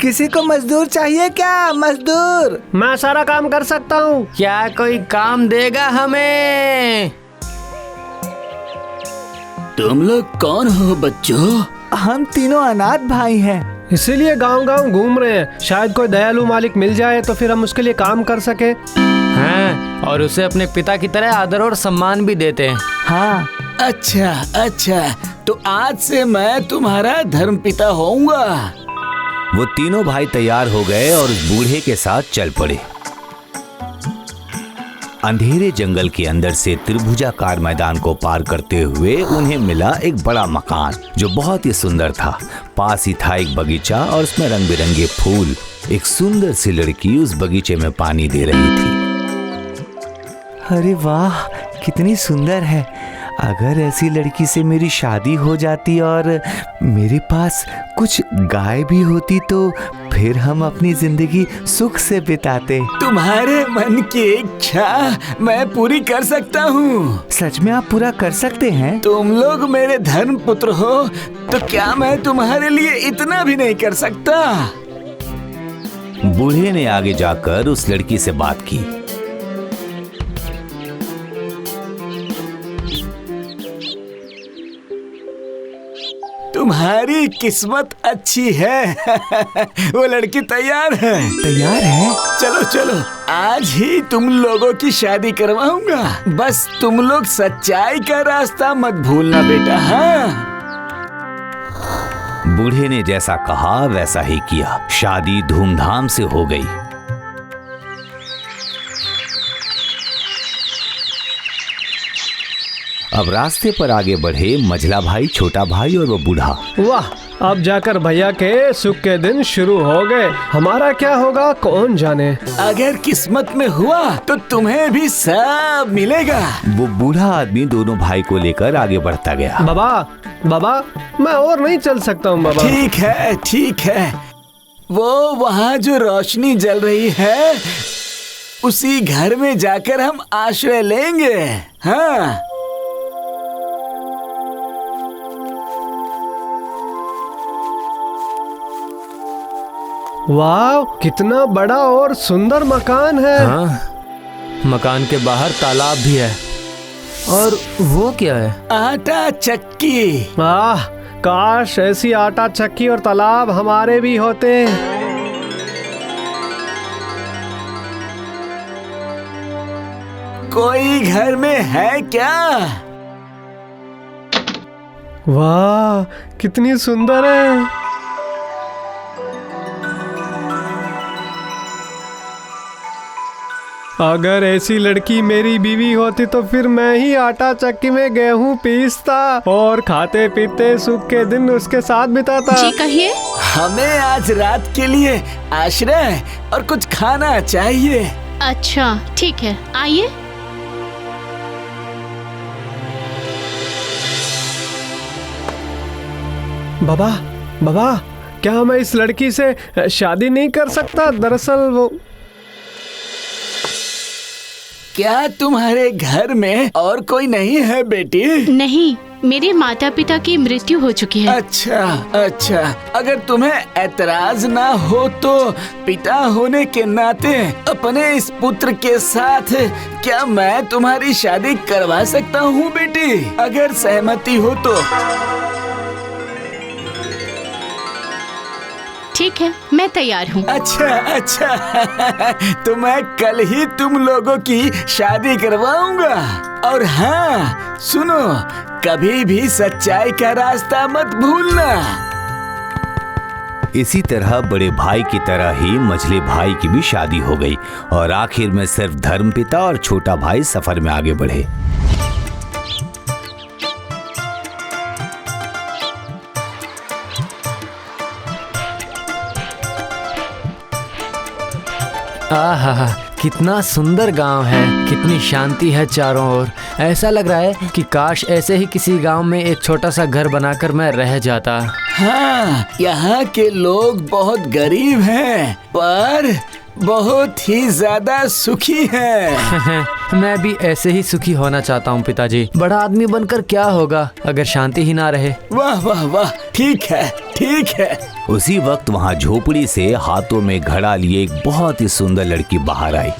किसी को मजदूर चाहिए क्या? मजदूर। मैं सारा काम कर सकता हूँ। क्या कोई काम देगा हमें? तुम लोग कौन हो बच्चों? हम तीनों अनाथ भाई हैं। इसीलिए गांव-गांव घूम रहे हैं। शायद कोई दयालु मालिक मिल जाए तो फिर हम उसके लिए काम कर सके। हैं, और उसे अपने पिता की तरह आदर और सम्मान भी देते हैं। हाँ। अच्छा, तो आज से मैं तुम्हारा धर्मपिता होऊंगा। वो तीनों भाई तैयार हो गए और उस बूढ़े के साथ चल पड़े। अंधेरे जंगल के अंदर से त्रिभुजाकार मैदान को पार करते हुए उन्हें मिला एक बड़ा मकान जो बहुत ही सुंदर था। पास ही था एक बगीचा और उसमें रंग बिरंगे फूल। एक सुंदर सी लड़की उस बगीचे में पानी दे रही थी। अरे वाह, कितनी सुंदर है। अगर ऐसी लड़की से मेरी शादी हो जाती और मेरे पास कुछ गाय भी होती तो फिर हम अपनी जिंदगी सुख से बिताते। तुम्हारे मन की इच्छा मैं पूरी कर सकता हूँ। सच में आप पूरा कर सकते हैं? तुम लोग मेरे धर्म पुत्र हो तो क्या मैं तुम्हारे लिए इतना भी नहीं कर सकता? बूढ़े ने आगे जाकर उस लड़की से बात की। तुम्हारी किस्मत अच्छी है। वो लड़की तैयार है। तैयार है? चलो आज ही तुम लोगों की शादी करवाऊंगा। बस तुम लोग सच्चाई का रास्ता मत भूलना बेटा। हाँ। बूढ़े ने जैसा कहा वैसा ही किया। शादी धूमधाम से हो गई। अब रास्ते पर आगे बढ़े मझला भाई, छोटा भाई और वो बूढ़ा। वाह, अब जाकर भैया के सुख के दिन शुरू हो गए। हमारा क्या होगा कौन जाने। अगर किस्मत में हुआ तो तुम्हें भी सब मिलेगा। वो बूढ़ा आदमी दोनों भाई को लेकर आगे बढ़ता गया। बाबा, मैं और नहीं चल सकता हूँ बाबा। ठीक है। वो वहाँ जो रोशनी जल रही है उसी घर में जाकर हम आश्रय लेंगे। हाँ। वाह, कितना बड़ा और सुंदर मकान है। हाँ, मकान के बाहर तालाब भी है। और वो क्या है? आटा चक्की। वाह, काश ऐसी आटा चक्की और तालाब हमारे भी होते। कोई घर में है क्या? वाह, कितनी सुंदर है। अगर ऐसी लड़की मेरी बीवी होती तो फिर मैं ही आटा चक्की में गेहूं पीसता और खाते पीते सुख के दिन उसके साथ बिताता। जी कहिए। हमें आज रात के लिए आश्रय और कुछ खाना चाहिए। अच्छा ठीक है, आइए। बाबा, क्या मैं इस लड़की से शादी नहीं कर सकता? दरअसल वो। क्या तुम्हारे घर में और कोई नहीं है बेटी? नहीं, मेरे माता पिता की मृत्यु हो चुकी है। अच्छा, अगर तुम्हें ऐतराज ना हो तो पिता होने के नाते अपने इस पुत्र के साथ क्या मैं तुम्हारी शादी करवा सकता हूँ बेटी? अगर सहमति हो तो। ठीक है, मैं तैयार हूँ। अच्छा तो मैं कल ही तुम लोगों की शादी करवाऊंगा। और हाँ सुनो, कभी भी सच्चाई का रास्ता मत भूलना। इसी तरह बड़े भाई की तरह ही मझले भाई की भी शादी हो गई और आखिर में सिर्फ धर्मपिता और छोटा भाई सफर में आगे बढ़े। आहा, कितना सुंदर गांव है, कितनी शांति है चारों ओर। ऐसा लग रहा है कि काश ऐसे ही किसी गांव में एक छोटा सा घर बनाकर मैं रह जाता। हाँ, यहाँ के लोग बहुत गरीब हैं, पर बहुत ही ज्यादा सुखी हैं। मैं भी ऐसे ही सुखी होना चाहता हूँ पिताजी। बड़ा आदमी बनकर क्या होगा अगर शांति ही ना रहे। वाह वाह वाह, ठीक है ठीक है। उसी वक्त वहाँ झोपड़ी से हाथों में घड़ा लिए एक बहुत ही सुंदर लड़की बाहर आई।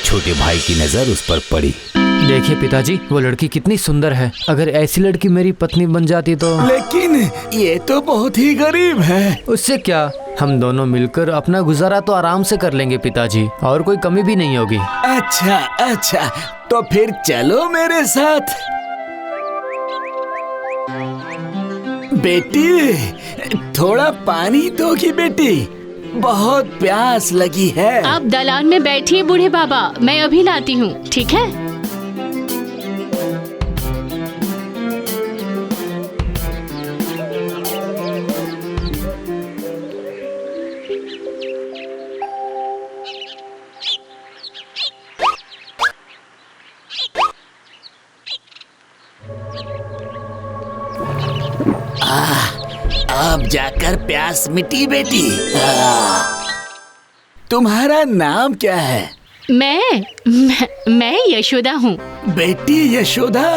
छोटे भाई की नजर उस पर पड़ी। देखिए पिताजी, वो लड़की कितनी सुंदर है। अगर ऐसी लड़की मेरी पत्नी बन जाती तो। लेकिन ये तो बहुत ही गरीब है। उससे क्या, हम दोनों मिलकर अपना गुजारा तो आराम से कर लेंगे पिताजी, और कोई कमी भी नहीं होगी। अच्छा अच्छा, तो फिर चलो मेरे साथ। बेटी, थोड़ा पानी दोगी बेटी? बहुत प्यास लगी है। आप दलान में बैठिए बूढ़े बाबा, मैं अभी लाती हूँ, ठीक है? अब जाकर प्यास मिटी बेटी। तुम्हारा नाम क्या है? मैं यशोदा हूँ। बेटी यशोदा,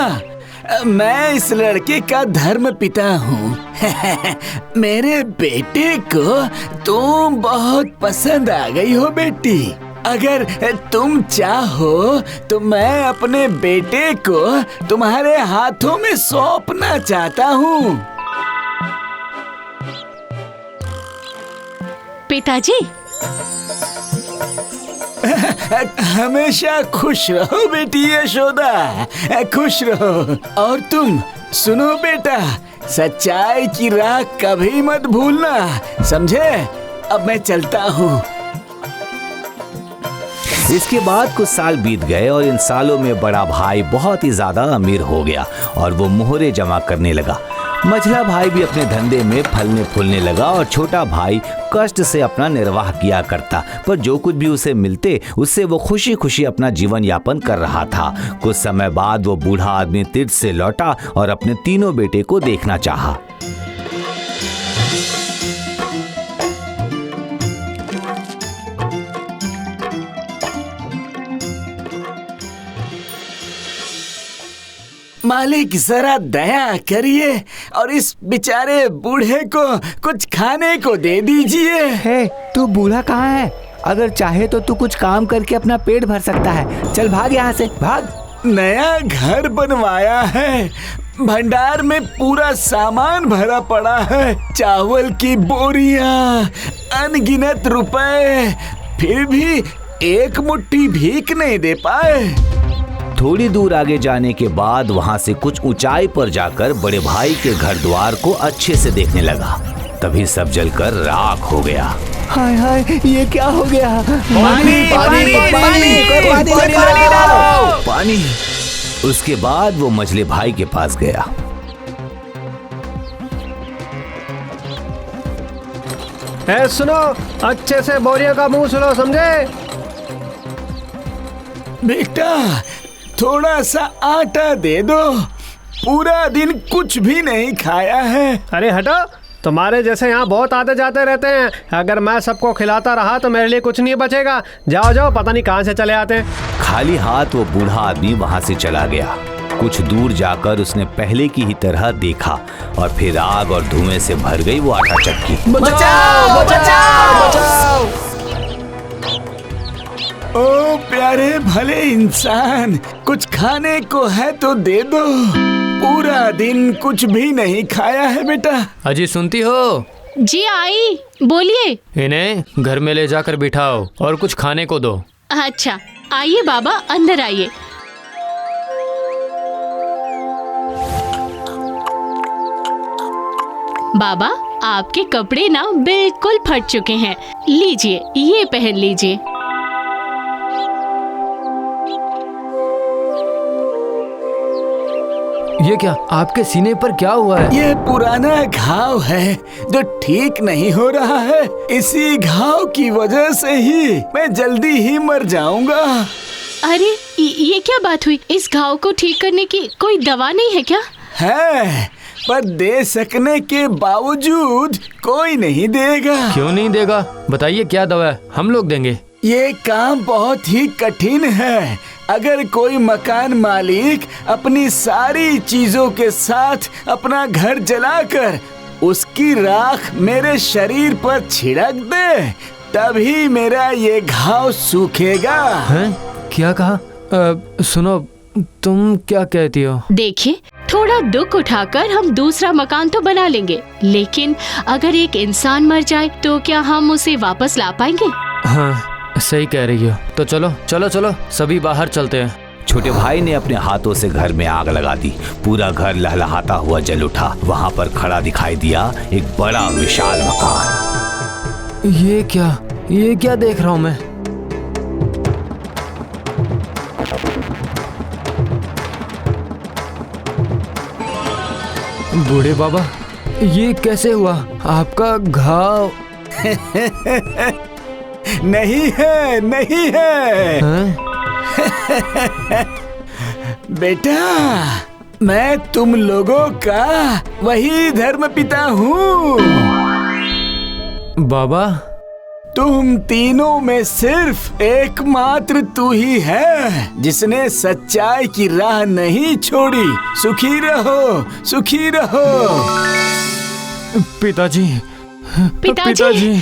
मैं इस लड़के का धर्म पिता हूँ। मेरे बेटे को तुम बहुत पसंद आ गई हो बेटी। अगर तुम चाहो तो मैं अपने बेटे को तुम्हारे हाथों में सौंपना चाहता हूँ। पिताजी, हमेशा खुश रहो बेटी यशोदा, खुश रहो। और तुम सुनो बेटा, सच्चाई की राह कभी मत भूलना, समझे? अब मैं चलता हूँ। इसके बाद कुछ साल बीत गए और इन सालों में बड़ा भाई बहुत ही ज्यादा अमीर हो गया और वो मोहरे जमा करने लगा। मझला भाई भी अपने धंधे में फलने फूलने लगा और छोटा भाई कष्ट से अपना निर्वाह किया करता, पर जो कुछ भी उसे मिलते उससे वो खुशी खुशी अपना जीवन यापन कर रहा था। कुछ समय बाद वो बूढ़ा आदमी तीर्थ से लौटा और अपने तीनों बेटे को देखना चाहा। मालिक, जरा दया करिए और इस बेचारे बूढ़े को कुछ खाने को दे दीजिए। हे, तू बूढ़ा कहाँ है? अगर चाहे तो तू कुछ काम करके अपना पेट भर सकता है। चल भाग यहाँ से, भाग। नया घर बनवाया है, भंडार में पूरा सामान भरा पड़ा है, चावल की बोरियां, अनगिनत रुपए, फिर भी एक मुट्ठी भीख नहीं दे पाए। थोड़ी दूर आगे जाने के बाद वहां से कुछ ऊंचाई पर जाकर बड़े भाई के घर द्वार को अच्छे से देखने लगा। तभी सब जलकर राख हो गया। हाय हाय, ये क्या हो गया? पानी। उसके बाद वो मझले भाई के पास गया। सुनो, अच्छे से बोरियों का मुंह सुनो, समझे? बेटा, थोड़ा सा आटा दे दो, पूरा दिन कुछ भी नहीं खाया है। अरे हटो, तुम्हारे जैसे यहाँ बहुत आते जाते रहते हैं। अगर मैं सबको खिलाता रहा तो मेरे लिए कुछ नहीं बचेगा। जाओ जाओ, पता नहीं कहाँ से चले आते हैं। खाली हाथ वो बूढ़ा आदमी वहां से चला गया। कुछ दूर जाकर उसने पहले की ही तरह देखा और फिर आग और धुएं से भर गई वो आटा चक्की। बचाओ बचाओ बचाओ! ओ प्यारे भले इंसान, कुछ खाने को है तो दे दो। पूरा दिन कुछ भी नहीं खाया है बेटा। अजी सुनती हो? जी आई, बोलिए। इन्हें घर में ले जाकर बिठाओ और कुछ खाने को दो। अच्छा, आइए बाबा, अंदर आइए। बाबा, आपके कपड़े ना बिल्कुल फट चुके हैं, लीजिए, ये पहन लीजिए। ये क्या, आपके सीने पर क्या हुआ है? ये पुराना घाव है जो ठीक नहीं हो रहा है। इसी घाव की वजह से ही मैं जल्दी ही मर जाऊंगा। अरे ये क्या बात हुई? इस घाव को ठीक करने की कोई दवा नहीं है क्या? है, पर दे सकने के बावजूद कोई नहीं देगा। क्यों नहीं देगा? बताइए क्या दवा है, हम लोग देंगे। ये काम बहुत ही कठिन है। अगर कोई मकान मालिक अपनी सारी चीजों के साथ अपना घर जलाकर उसकी राख मेरे शरीर पर छिड़क दे, तभी मेरा ये घाव सूखेगा। हैं? क्या कहा? सुनो, तुम क्या कहती हो? देखिए, थोड़ा दुख उठाकर हम दूसरा मकान तो बना लेंगे, लेकिन अगर एक इंसान मर जाए तो क्या हम उसे वापस ला पाएंगे? हाँ, सही कह रही हो। तो चलो चलो चलो, सभी बाहर चलते हैं। छोटे भाई ने अपने हाथों से घर में आग लगा दी। पूरा घर लहलहाता हुआ जल उठा। वहाँ पर खड़ा दिखाई दिया एक बड़ा विशाल मकान। ये क्या देख रहा हूँ मैं? बूढ़े बाबा, ये कैसे हुआ? आपका घाव नहीं है। हैं? बेटा, मैं तुम लोगों का वही धर्म पिता हूँ। बाबा, तुम तीनों में सिर्फ एकमात्र तू ही है जिसने सच्चाई की राह नहीं छोड़ी। सुखी रहो, सुखी रहो। पिताजी। पिताजी।